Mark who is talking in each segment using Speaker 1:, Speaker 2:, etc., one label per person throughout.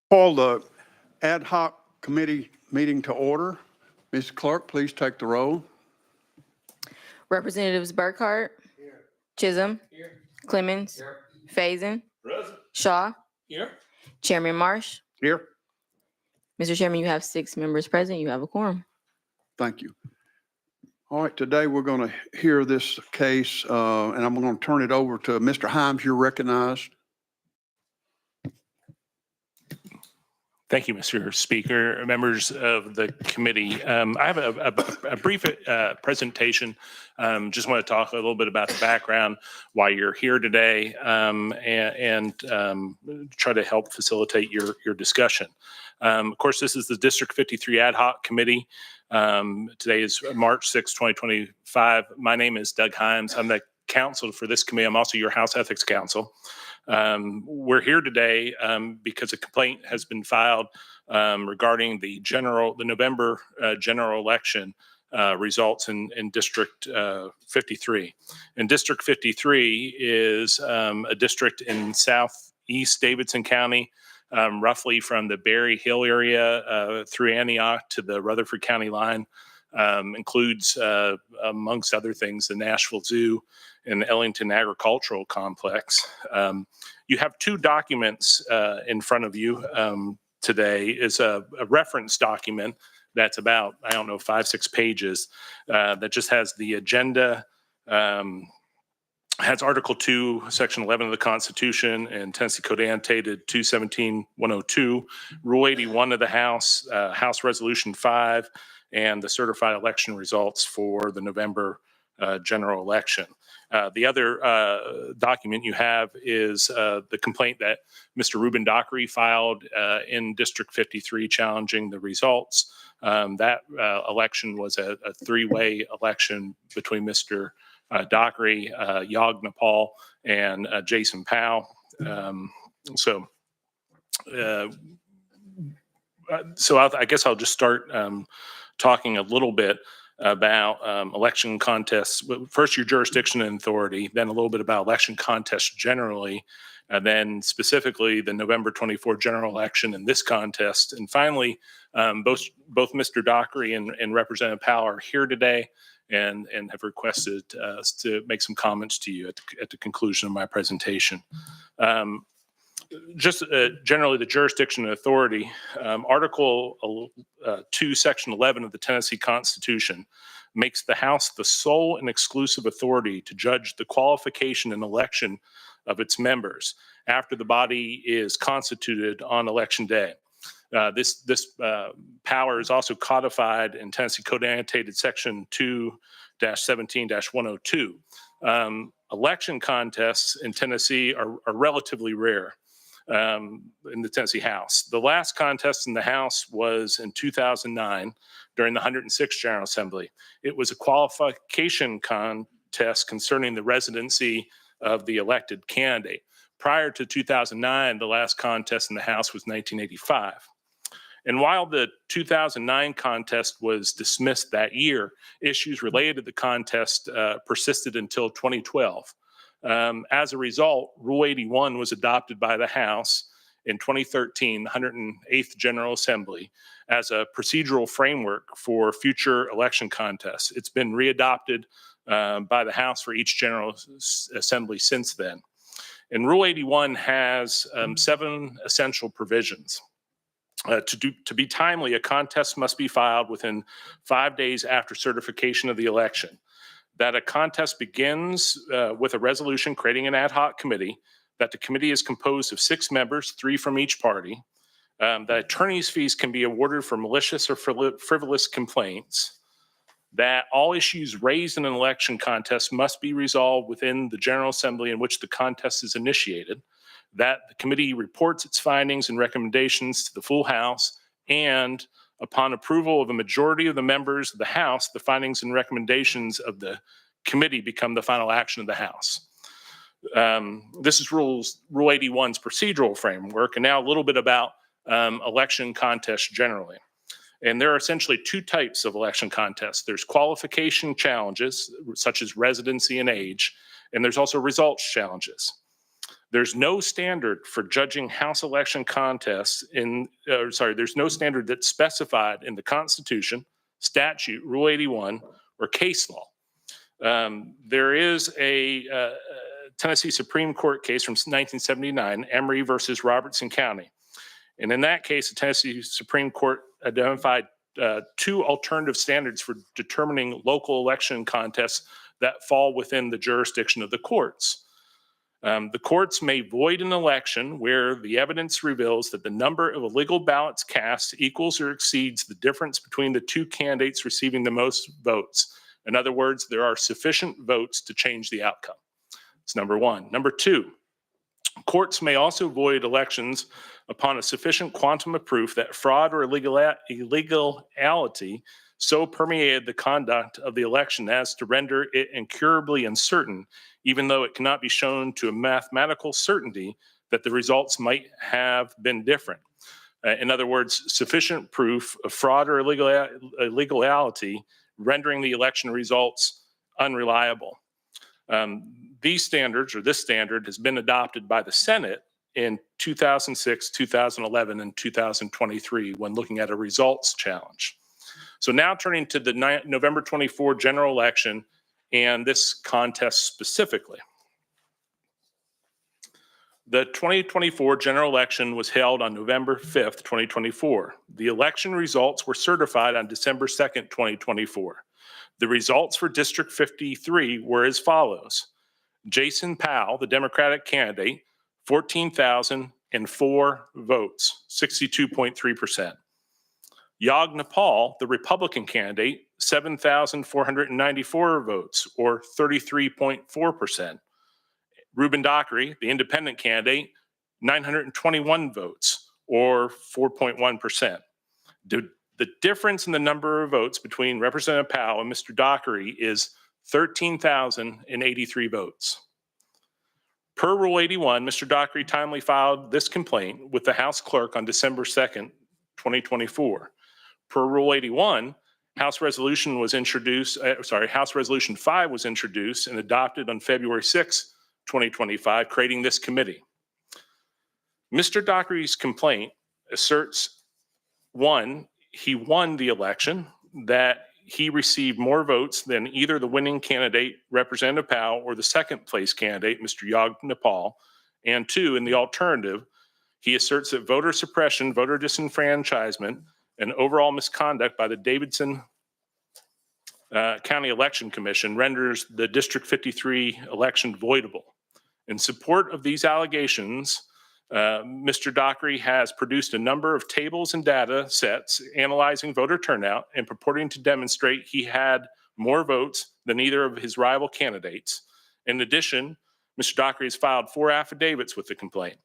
Speaker 1: Call the ad hoc committee meeting to order. Ms. Clerk, please take the roll.
Speaker 2: Representatives Burkhart. Chisholm. Clemens. Faison. Shaw.
Speaker 3: Here.
Speaker 2: Chairman Marsh.
Speaker 1: Here.
Speaker 2: Mr. Chairman, you have 6 members present. You have a quorum.
Speaker 1: Thank you. All right, today we're going to hear this case, and I'm going to turn it over to Mr. Himes. You're recognized.
Speaker 3: Thank you, Mr. Speaker, members of the committee. I have a brief presentation. Just want to talk a little bit about the background, why you're here today, and try to help facilitate your discussion. Of course, this is the District 53 Ad Hoc Committee. Today is March 6, 2025. My name is Doug Himes. I'm the counsel for this committee. I'm also your House Ethics Counsel. We're here today because a complaint has been filed regarding the November general election results in District 53. And District 53 is a district in southeast Davidson County, roughly from the Berry Hill area through Antioch to the Rutherford County line. Includes, amongst other things, the Nashville Zoo and the Ellington Agricultural Complex. You have 2 documents in front of you today. Is a reference document that's about, 5-6 pages that just has the agenda, has Article 2, Section 11 of the Constitution and Tennessee Code Annotated 217-102, Rule 81 of the House, House Resolution 5, and the certified election results for the November general election. The other document you have is the complaint that Mr. Ruben Dockery filed in District 53 challenging the results. That election was a 3-way election between Mr. Dockery, Yog Nepal, and Jason Powell. So I guess I'll just start talking a little bit about election contests. First, your jurisdiction and authority, then a little bit about election contests generally, and then specifically the November 24 general election and this contest. And finally, both Mr. Dockery and Representative Powell are here today and have requested us to make some comments to you at the conclusion of my presentation. Just generally the jurisdiction and authority, Article 2, Section 11 of the Tennessee Constitution makes the House the sole and exclusive authority to judge the qualification and election of its members after the body is constituted on election day. This power is also codified in Tennessee Code Annotated Section 2-17-102. Election contests in Tennessee are relatively rare. In the Tennessee House. The last contest in the House was in 2009 during the 106th General Assembly. It was a qualification contest concerning the residency of the elected candidate. Prior to 2009, the last contest in the House was 1985. And while the 2009 contest was dismissed that year, issues related to the contest persisted until 2012. As a result, Rule 81 was adopted by the House in 2013, the 108th General Assembly, as a procedural framework for future election contests. It's been readopted by the House for each General Assembly since then. And Rule 81 has 7 essential provisions. To be timely, a contest must be filed within 5 days after certification of the election. That a contest begins with a resolution creating an ad hoc committee, that the committee is composed of 6 members, 3 from each party, that attorney's fees can be awarded for malicious or frivolous complaints, that all issues raised in an election contest must be resolved within the General Assembly in which the contest is initiated, that the committee reports its findings and recommendations to the full House, and upon approval of a majority of the members of the House, the findings and recommendations of the committee become the final action of the House. This is Rule 81's procedural framework, and now a little bit about election contests generally. And there are essentially 2 types of election contests. There's qualification challenges, such as residency and age, and there's also results challenges. There's no standard for judging House election contests there's no standard that's specified in the Constitution, statute, Rule 81, or case law. There is a Tennessee Supreme Court case from 1979, Emory versus Robertson County. And in that case, the Tennessee Supreme Court identified two alternative standards for determining local election contests that fall within the jurisdiction of the courts. The courts may void an election where the evidence reveals that the number of illegal ballots cast equals or exceeds the difference between the two candidates receiving the most votes. In other words, there are sufficient votes to change the outcome. That's number one. Number two, courts may also void elections upon a sufficient quantum of proof that fraud or illegality so permeated the conduct of the election as to render it incurably uncertain, even though it cannot be shown to a mathematical certainty that the results might have been different. In other words, sufficient proof of fraud or illegality rendering the election results unreliable. These standards, or this standard, has been adopted by the Senate in 2006, 2011, and 2023 when looking at a results challenge. So now turning to the November 24 general election and this contest specifically. The 2024 general election was held on November 5th, 2024. The election results were certified on December 2nd, 2024. The results for District 53 were as follows. Jason Powell, the Democratic candidate, 14,004 votes, 62.3%. Yog Nepal, the Republican candidate, 7,494 votes, or 33.4%. Ruben Dockery, the independent candidate, 921 votes, or 4.1%. The difference in the number of votes between Representative Powell and Mr. Dockery is 13,083 votes. Per Rule 81, Mr. Dockery timely filed this complaint with the House Clerk on December 2nd, 2024. Per Rule 81, House Resolution 5 was introduced and adopted on February 6, 2025, creating this committee. Mr. Dockery's complaint asserts, one, he won the election, that he received more votes than either the winning candidate, Representative Powell, or the second place candidate, Mr. Yog Nepal, and two, in the alternative, he asserts that voter suppression, voter disenfranchisement, and overall misconduct by the Davidson County Election Commission renders the District 53 election voidable. In support of these allegations, Mr. Dockery has produced a number of tables and data sets analyzing voter turnout and purporting to demonstrate he had more votes than either of his rival candidates. In addition, Mr. Dockery has filed 4 affidavits with the complaint.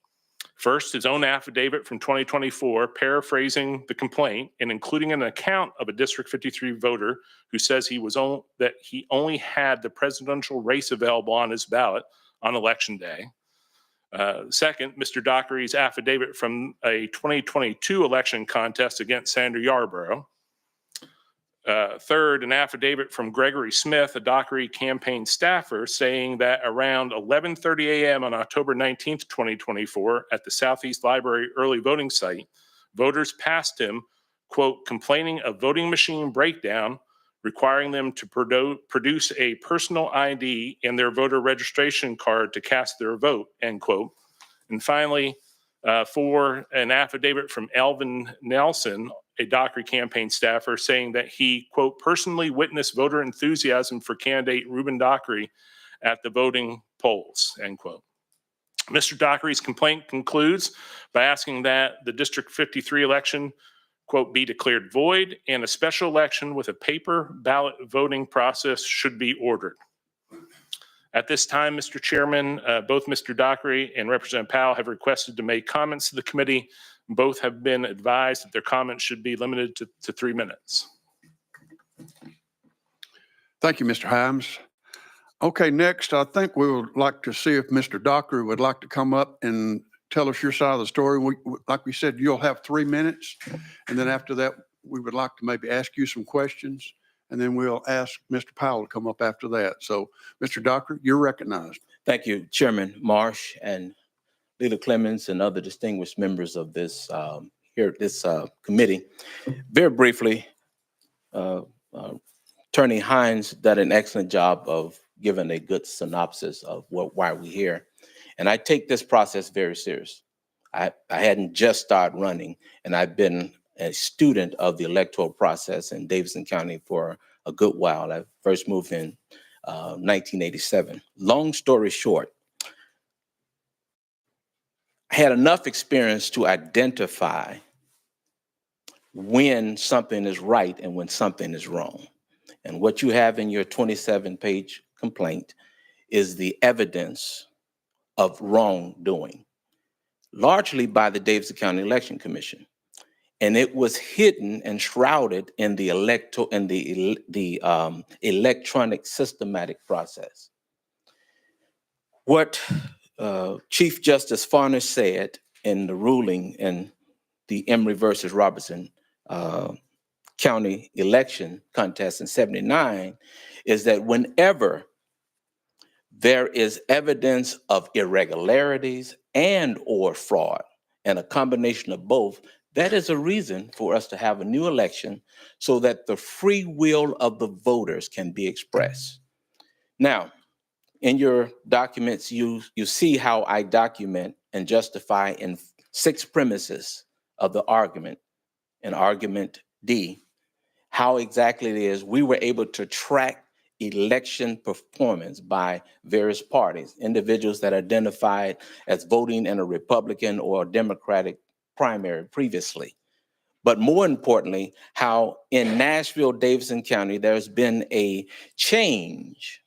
Speaker 3: First, his own affidavit from 2024, paraphrasing the complaint and including an account of a District 53 voter who says that he only had the presidential race available on his ballot on election day. Second, Mr. Dockery's affidavit from a 2022 election contest against Senator Yarborough. Third, an affidavit from Gregory Smith, a Dockery campaign staffer, saying that around 11:30 a.m. on October 19th, 2024, at the Southeast Library early voting site, voters passed him, quote, complaining of voting machine breakdown, requiring them to produce a personal ID and their voter registration card to cast their vote, end quote. And finally, for an affidavit from Elvin Nelson, a Dockery campaign staffer, saying that he, quote, personally witnessed voter enthusiasm for candidate Ruben Dockery at the voting polls, end quote. Mr. Dockery's complaint concludes by asking that the District 53 election, quote, be declared void and a special election with a paper ballot voting process should be ordered. At this time, Mr. Chairman, both Mr. Dockery and Representative Powell have requested to make comments to the committee. Both have been advised that their comments should be limited to 3 minutes.
Speaker 1: Thank you, Mr. Himes. Okay, next, I think we would like to see if Mr. Dockery would like to come up and tell us your side of the story. Like we said, you'll have 3 minutes. And then after that, we would like to maybe ask you some questions. And then we'll ask Mr. Powell to come up after that. So, Mr. Dockery, you're recognized.
Speaker 4: Thank you, Chairman Marsh and Leader Clemens and other distinguished members of this committee. Very briefly, Attorney Hines did an excellent job of giving a good synopsis of why we're here. And I take this process very serious. I hadn't just started running, and I've been a student of the electoral process in Davidson County for a good while. I first moved in 1987. Long story short, I had enough experience to identify when something is right and when something is wrong. And what you have in your 27-page complaint is the evidence of wrongdoing, largely by the Davidson County Election Commission. And it was hidden and shrouded in the electronic systematic process. What Chief Justice Farner said in the ruling in the Emory versus Robertson County election contest in '79 is that whenever there is evidence of irregularities and or fraud, and a combination of both, that is a reason for us to have a new election so that the free will of the voters can be expressed. Now, in your documents, you see how I document and justify in 6 premises of the argument, in argument D, how exactly it is we were able to track election performance by various parties, individuals that identified as voting in a Republican or Democratic primary previously. But more importantly, how in Nashville, Davidson County, there's been a change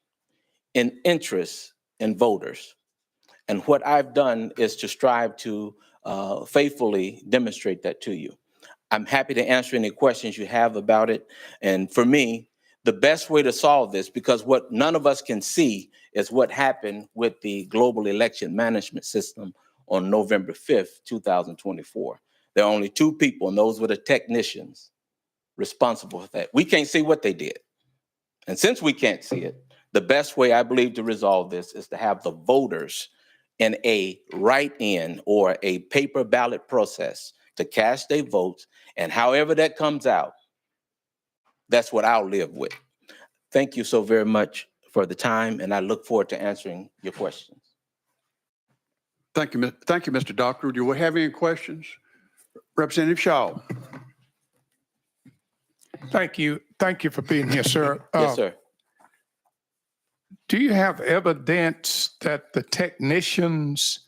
Speaker 4: in interest in voters. And what I've done is to strive to faithfully demonstrate that to you. I'm happy to answer any questions you have about it. And for me, the best way to solve this, because what none of us can see is what happened with the global election management system on November 5th, 2024. There are only 2 people, and those were the technicians responsible for that. We can't see what they did. And since we can't see it, the best way I believe to resolve this is to have the voters in a write-in or a paper ballot process to cast their votes, and however that comes out, that's what I'll live with. Thank you so very much for the time, and I look forward to answering your questions.
Speaker 1: Thank you, Mr. Doctor. Do we have any questions? Representative Shaw.
Speaker 5: Thank you. Thank you for being here, sir.
Speaker 4: Yes, sir.
Speaker 5: Do you have evidence that the technicians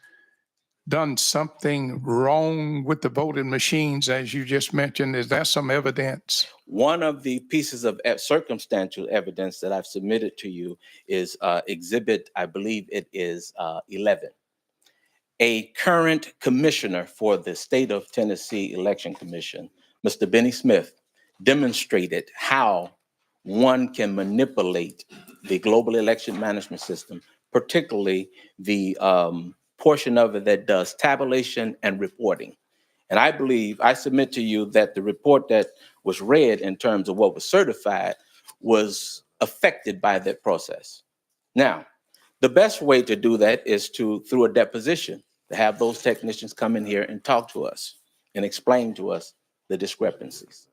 Speaker 5: done something wrong with the voting machines, as you just mentioned? Is there some evidence?
Speaker 4: One of the pieces of circumstantial evidence that I've submitted to you is exhibit, I believe it is 11. A current commissioner for the state of Tennessee Election Commission, Mr. Benny Smith, demonstrated how one can manipulate the global election management system, particularly the portion of it that does tabulation and reporting. And I believe, I submit to you that the report that was read in terms of what was certified was affected by that process. Now, the best way to do that is through a deposition, to have those technicians come in here and talk to us and explain to us the discrepancies.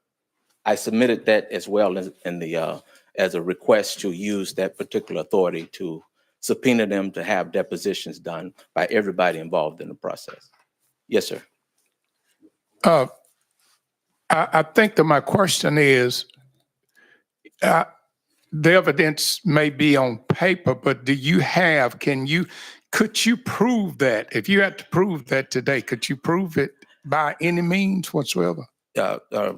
Speaker 4: I submitted that as well as a request to use that particular authority to subpoena them to have depositions done by everybody involved in the process. Yes, sir.
Speaker 5: I think that my question is, the evidence may be on paper, but could you prove that? If you had to prove that today, could you prove it by any means whatsoever?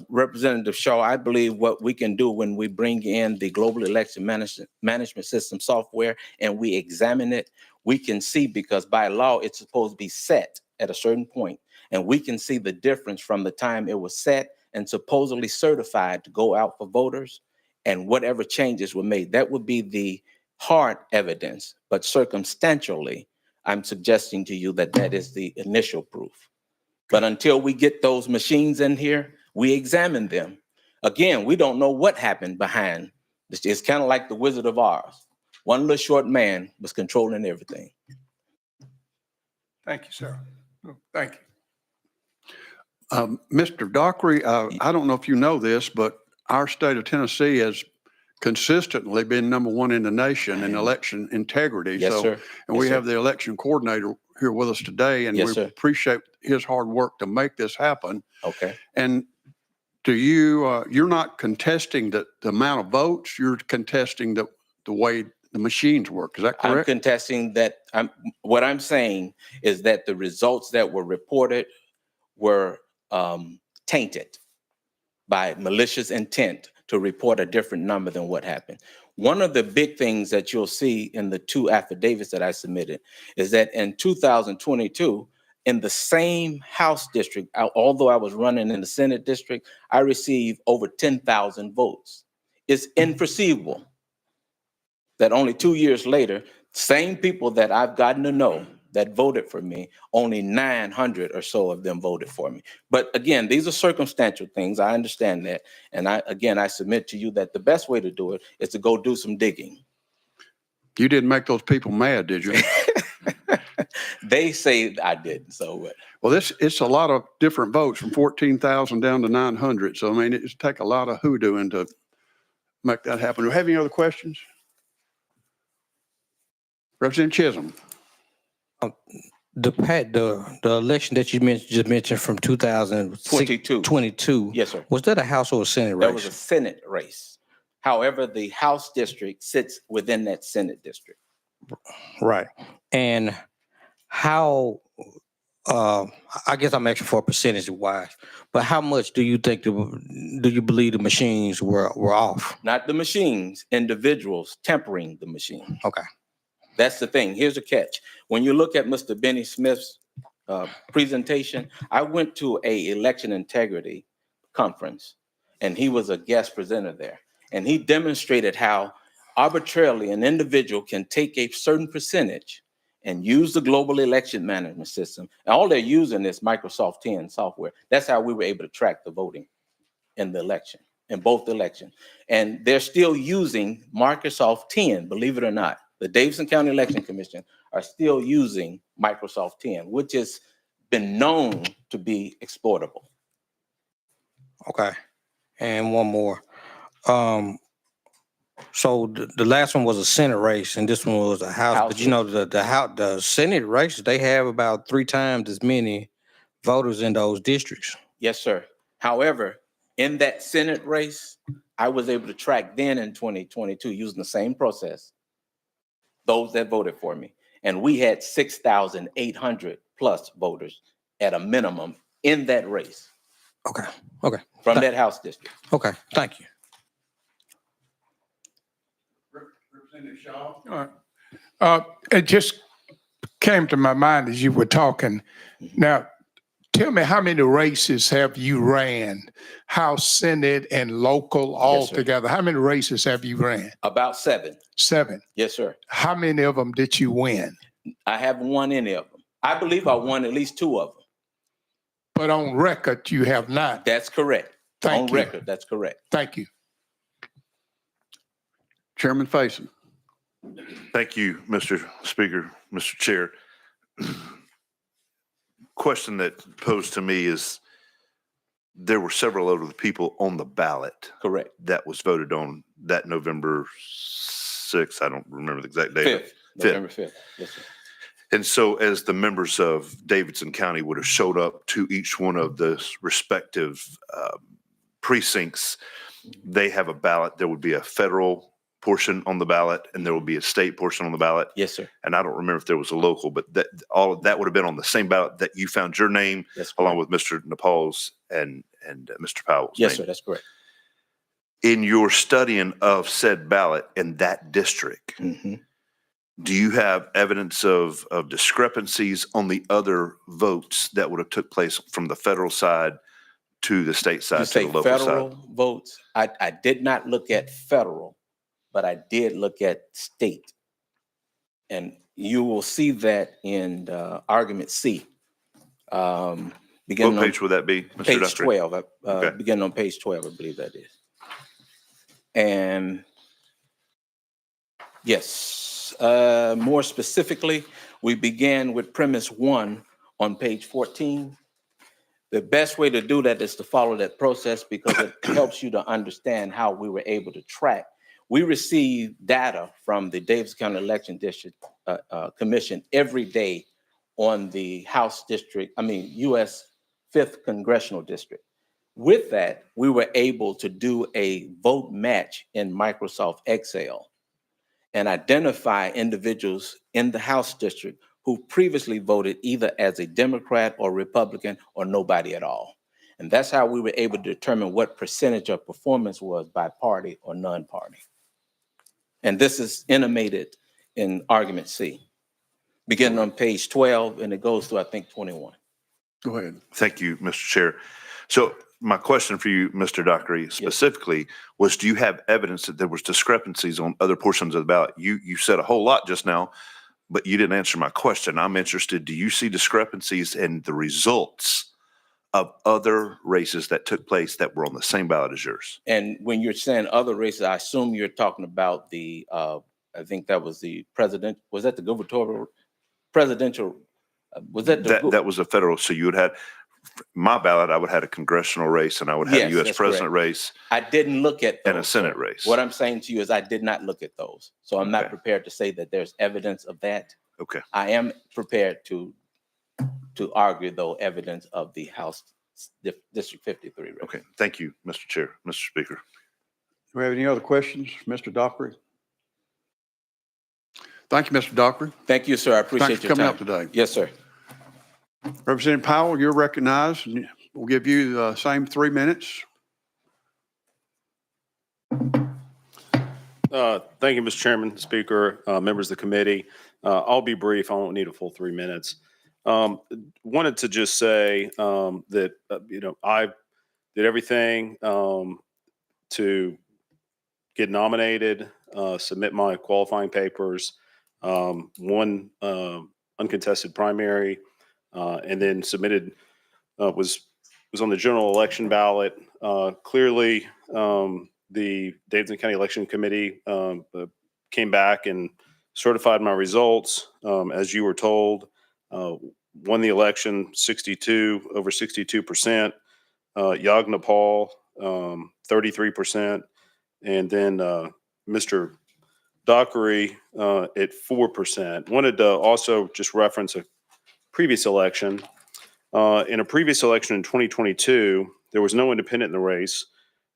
Speaker 4: Representative Shaw, I believe what we can do when we bring in the global election management system software and we examine it, we can see, because by law, it's supposed to be set at a certain point, and we can see the difference from the time it was set and supposedly certified to go out for voters and whatever changes were made. That would be the hard evidence, but circumstantially, I'm suggesting to you that that is the initial proof. But until we get those machines in here, we examine them. Again, we don't know what happened behind. It's kind of like the Wizard of Oz. One little short man was controlling everything.
Speaker 5: Thank you, sir. Thank you.
Speaker 1: Mr. Dockery, I don't know if you know this, but our state of Tennessee has consistently been number one in the nation in election integrity.
Speaker 4: Yes,
Speaker 1: So,
Speaker 4: sir.
Speaker 1: and
Speaker 4: Yes,
Speaker 1: we
Speaker 4: sir.
Speaker 1: have the election coordinator here with us today, and
Speaker 4: Yes,
Speaker 1: we
Speaker 4: sir.
Speaker 1: appreciate his hard work to make this happen.
Speaker 4: Okay.
Speaker 1: And do you, you're not contesting the amount of votes, you're contesting the way the machines work. Is that
Speaker 4: I'm
Speaker 1: correct?
Speaker 4: contesting that. What I'm saying is that the results that were reported were tainted by malicious intent to report a different number than what happened. One of the big things that you'll see in the two affidavits that I submitted is that in 2022, in the same House district, although I was running in the Senate district, I received over 10,000 votes. It's inconceivable that only 2 years later, same people that I've gotten to know that voted for me, only 900 or so of them voted for me. But again, these are circumstantial things. I understand that. And I submit to you that the best way to do it is to go do some digging.
Speaker 1: You didn't make those people mad, did you?
Speaker 4: They say I didn't, so.
Speaker 1: Well, it's a lot of different votes from 14,000 down to 900. So, I mean, it's take a lot of hoodooing to make that happen. Do you have any other questions? Representative Chisholm.
Speaker 6: The election that you just mentioned from
Speaker 4: 22.
Speaker 6: 22,
Speaker 4: Yes, sir.
Speaker 6: was that a House or a Senate
Speaker 4: That was a
Speaker 6: race?
Speaker 4: Senate race. However, the House district sits within that Senate district.
Speaker 6: Right. And how, I guess I'm asking for a percentage wise, but how much do you think, do you believe the machines were off?
Speaker 4: Not the machines, individuals tempering the machine.
Speaker 6: Okay.
Speaker 4: That's the thing. Here's a catch. When you look at Mr. Benny Smith's presentation, I went to a election integrity conference and he was a guest presenter there. And he demonstrated how arbitrarily an individual can take a certain percentage and use the global election management system. And all they're using is Microsoft 10 software. That's how we were able to track the voting in the election, in both elections. And they're still using Microsoft 10, believe it or not. The Davidson County Election Commission are still using Microsoft 10, which has been known to be exploitable.
Speaker 6: Okay. And one more. So the last one was a Senate race and this one was a House, but you know, the Senate race, they have about 3 times as many voters in those districts.
Speaker 4: Yes, sir. However, in that Senate race, I was able to track then in 2022 using the same process, those that voted for me. And we had 6,800 plus voters at a minimum in that race
Speaker 6: Okay. Okay.
Speaker 4: from that House district.
Speaker 6: Okay. Thank you.
Speaker 1: Representative Shaw.
Speaker 5: All right. It just came to my mind as you were talking. Now, tell me, how many races have you ran? House, Senate, and local all
Speaker 4: Yes, sir.
Speaker 5: together? How many races have you ran?
Speaker 4: About 7.
Speaker 5: 7.
Speaker 4: Yes, sir.
Speaker 5: How many of them did you win?
Speaker 4: I haven't won any of them. I believe I won at least 2 of them.
Speaker 5: But on record, you have not.
Speaker 4: That's correct.
Speaker 5: Thank
Speaker 4: On
Speaker 5: you.
Speaker 4: record, that's correct.
Speaker 5: Thank you.
Speaker 1: Chairman Faison.
Speaker 7: Thank you, Mr. Speaker, Mr. Chair. Question that posed to me is, there were several other people on the ballot
Speaker 4: Correct.
Speaker 7: that was voted on that November 6th. I don't remember the exact date.
Speaker 4: 5th, November 5th. Yes, sir.
Speaker 7: And so as the members of Davidson County would have showed up to each one of the respective precincts, they have a ballot. There would be a federal portion on the ballot and there will be a state portion on the ballot.
Speaker 4: Yes, sir.
Speaker 7: And I don't remember if there was a local, but that all of that would have been on the same ballot that you found your name
Speaker 4: That's
Speaker 7: along
Speaker 4: correct.
Speaker 7: with Mr. Nepal's and Mr. Powell's
Speaker 4: Yes,
Speaker 7: name.
Speaker 4: sir. That's correct.
Speaker 7: In your studying of said ballot in that district,
Speaker 4: Mhm.
Speaker 7: do you have evidence of discrepancies on the other votes that would have took place from the federal side to the state
Speaker 4: You
Speaker 7: side to
Speaker 4: say
Speaker 7: the local
Speaker 4: federal
Speaker 7: side?
Speaker 4: votes. I did not look at federal, but I did look at state. And you will see that in argument C.
Speaker 7: What
Speaker 4: Beginning on
Speaker 7: page would that be, Mr.
Speaker 4: page
Speaker 7: Dockery?
Speaker 4: 12,
Speaker 7: Okay.
Speaker 4: beginning on page 12, I believe that is. And yes, more specifically, We began with premise 1 on page 14. The best way to do that is to follow that process because it helps you to understand how we were able to track. We receive data from the Davis County Election District Commission every day on the U.S. 5th Congressional District. With that, we were able to do a vote match in Microsoft Excel and identify individuals in the House district who previously voted either as a Democrat or Republican or nobody at all. And that's how we were able to determine what percentage of performance was by party or non-party. And this is intimated in argument C, beginning on page 12, and it goes through, I think, 21.
Speaker 1: Go ahead.
Speaker 7: Thank you, Mr. Chair. So my question for you, Mr. Dockery, specifically was, do you have evidence that there was discrepancies on other portions of the ballot? You said a whole lot just now, but you didn't answer my question. I'm interested, do you see discrepancies in the results of other races that took place that were on the same ballot as yours?
Speaker 4: And when you're saying other races, I assume you're talking about the, I think that was the president, was that the gubernatorial, presidential, was that the?
Speaker 7: That was a federal, so you would have, my ballot, I would have had a congressional race and I would have a
Speaker 4: Yes,
Speaker 7: U.S.
Speaker 4: that's
Speaker 7: president
Speaker 4: correct.
Speaker 7: race
Speaker 4: I didn't look at those.
Speaker 7: and a Senate
Speaker 4: sir.
Speaker 7: race.
Speaker 4: What I'm saying to you is I did not look at those. So I'm not
Speaker 7: Okay.
Speaker 4: prepared to say that there's evidence of that.
Speaker 7: Okay.
Speaker 4: I am prepared to argue, though, evidence of the House District 53 race.
Speaker 7: Okay. Thank you, Mr. Chair, Mr. Speaker.
Speaker 1: Do we have any other questions, Mr. Dockery? Thank you, Mr. Dockery.
Speaker 4: Thank you, sir. I appreciate
Speaker 1: Thanks for
Speaker 4: your
Speaker 1: coming
Speaker 4: time.
Speaker 1: out today.
Speaker 4: Yes, sir.
Speaker 1: Representative Powell, you're recognized. And we'll give you the same 3 minutes.
Speaker 8: Thank you, Mr. Chairman, Speaker, members of the committee. I'll be brief. I won't need a full 3 minutes. Wanted to just say that, I did everything to get nominated, submit my qualifying papers, won uncontested primary, and then submitted, was on the general election ballot. Clearly, the Davidson County Election Committee came back and certified my results, as you were told. Won the election over 62%. Yagna Paul, 33%. And then Mr. Dockery at 4%. Wanted to also just reference a previous election. In a previous election in 2022, there was no independent in the race.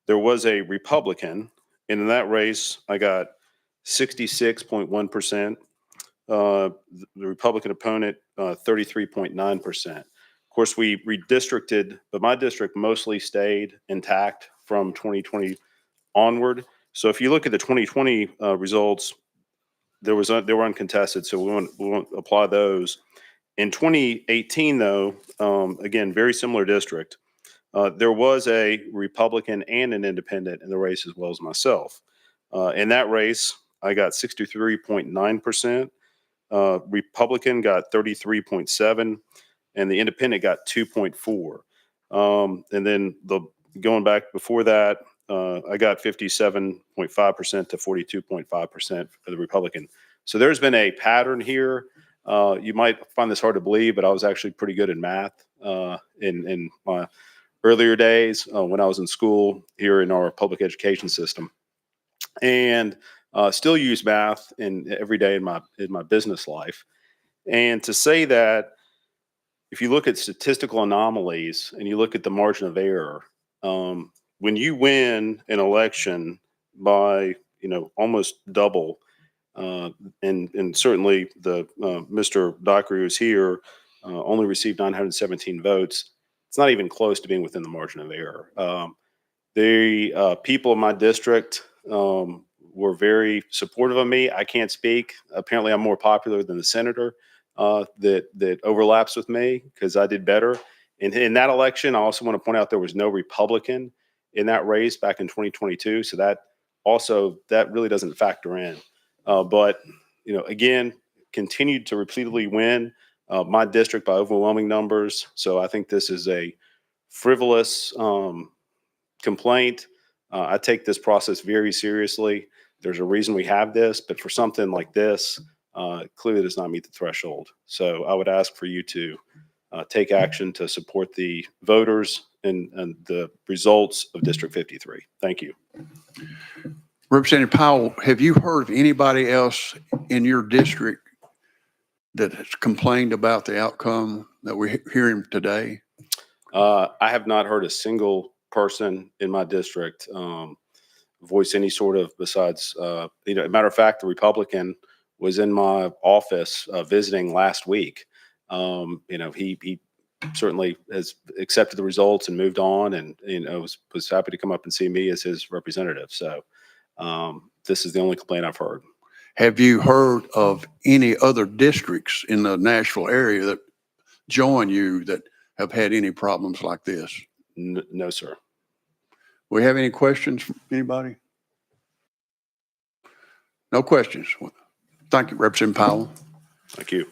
Speaker 8: There was a Republican, and in that race, I got 66.1%. The Republican opponent, 33.9%. Of course, we redistricted, but my district mostly stayed intact from 2020 onward. So if you look at the 2020 results, they were uncontested, so we won't apply those. In 2018, though, again, very similar district. There was a Republican and an independent in the race as well as myself. In that race, I got 63.9%. Republican got 33.7%, and the independent got 2.4%. And then going back before that, I got 57.5% to 42.5% for the Republican. So there's been a pattern here. You might find this hard to believe, but I was actually pretty good in math in my earlier days when I was in school here in our public education system, and still use math every day in my business life. And to say that if you look at statistical anomalies and you look at the margin of error, when you win an election by almost double, and certainly the Mr. Dockery who's here only received 917 votes. It's not even close to being within the margin of error. The people in my district were very supportive of me. I can't speak. Apparently, I'm more popular than the senator that overlaps with me because I did better. In that election, I also want to point out there was no Republican in that race back in 2022. So that really doesn't factor in. But again, continued to repeatedly win my district by overwhelming numbers. So I think this is a frivolous complaint. I take this process very seriously. There's a reason we have this, but for something like this, clearly does not meet the threshold. So I would ask for you to take action to support the voters and the results of District 53. Thank you.
Speaker 1: Representative Powell, have you heard of anybody else in your district that has complained about the outcome that we're hearing today?
Speaker 8: I have not heard a single person in my district voice any sort of, besides, matter of fact, the Republican was in my office visiting last week. He certainly has accepted the results and moved on, and was happy to come up and see me as his representative. So this is the only complaint I've heard.
Speaker 1: Have you heard of any other districts in the Nashville area that join you that have had any problems like this?
Speaker 8: No, sir.
Speaker 1: We have any questions from anybody? No questions. Thank you, Representative Powell.
Speaker 8: Thank you.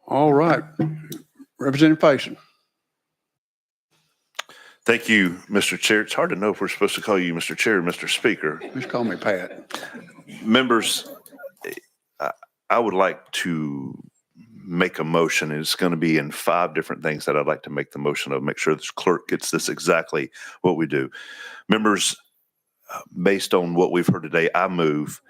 Speaker 1: All right. Representative Faison.
Speaker 7: Thank you, Mr. Chair. It's hard to know if we're supposed to call you Mr. Chair or Mr. Speaker.
Speaker 1: Just call me Pat.
Speaker 7: Members, I would like to make a motion, and it's going to be in 5 different things that I'd like to make the motion of. Make sure this clerk gets this exactly what we do. Members, based on what we've heard today, I move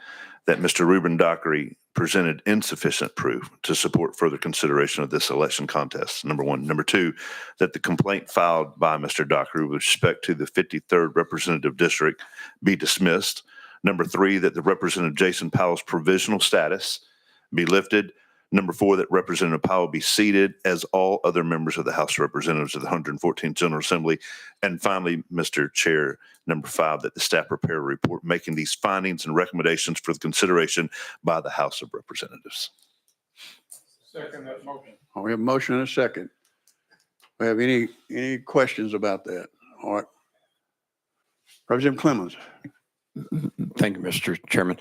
Speaker 7: that Mr. Reuben Dockery presented insufficient proof to support further consideration of this election contest, number 1. Number 2, that the complaint filed by Mr. Dockery with respect to the 53rd Representative District be dismissed. Number 3, that the Representative Jason Powell's provisional status be lifted. Number 4, that Representative Powell be seated as all other members of the House of Representatives of the 114th General Assembly. And finally, Mr. Chair, number 5, that the staff prepare a report making these findings and recommendations for the consideration by the House of Representatives.
Speaker 5: Second that motion.
Speaker 1: We have a motion and a second. We have any questions about that? All right. Representative Clemens.
Speaker 9: Thank you, Mr. Chairman.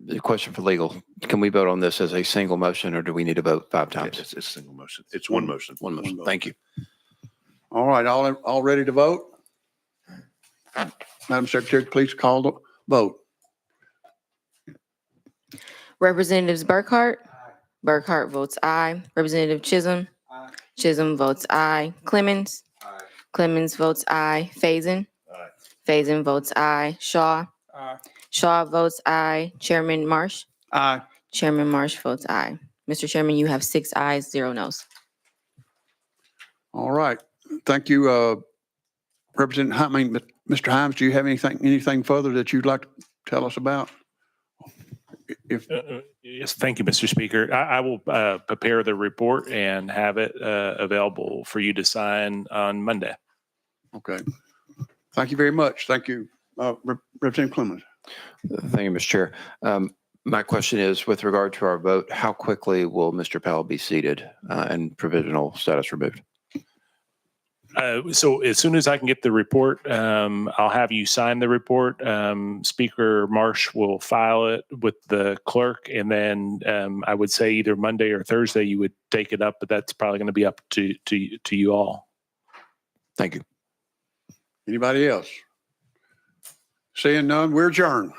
Speaker 9: The question for legal, can we vote on this as a single motion or do we need to vote 5 times?
Speaker 7: It's a single motion. It's one motion.
Speaker 9: One motion. Thank you.
Speaker 1: All right, all ready to vote? Madam Secretary, please call the vote.
Speaker 2: Representatives Burkhart votes aye. Representative Chisholm. Chisholm votes aye. Clemens. Clemens votes aye. Faison. Faison votes aye. Shaw. Shaw votes aye. Chairman Marsh.
Speaker 1: Aye.
Speaker 2: Chairman Marsh votes aye. Mr. Chairman, you have 6 ayes, 0 noes.
Speaker 1: All right. Thank you, Representative. Mr. Himes, do you have anything further that you'd like to tell us about?
Speaker 3: Yes, thank you, Mr. Speaker. I will prepare the report and have it available for you to sign on Monday.
Speaker 1: Okay. Thank you very much. Thank you, Representative Clemens.
Speaker 9: Thank you, Mr. Chair. My question is, with regard to our vote, how quickly will Mr. Powell be seated and provisional status removed?
Speaker 3: So as soon as I can get the report, I'll have you sign the report. Speaker Marsh will file it with the clerk, and then I would say either Monday or Thursday you would take it up, but that's probably going to be up to you all.
Speaker 9: Thank you.
Speaker 1: Anybody else? Seeing none, we're adjourned.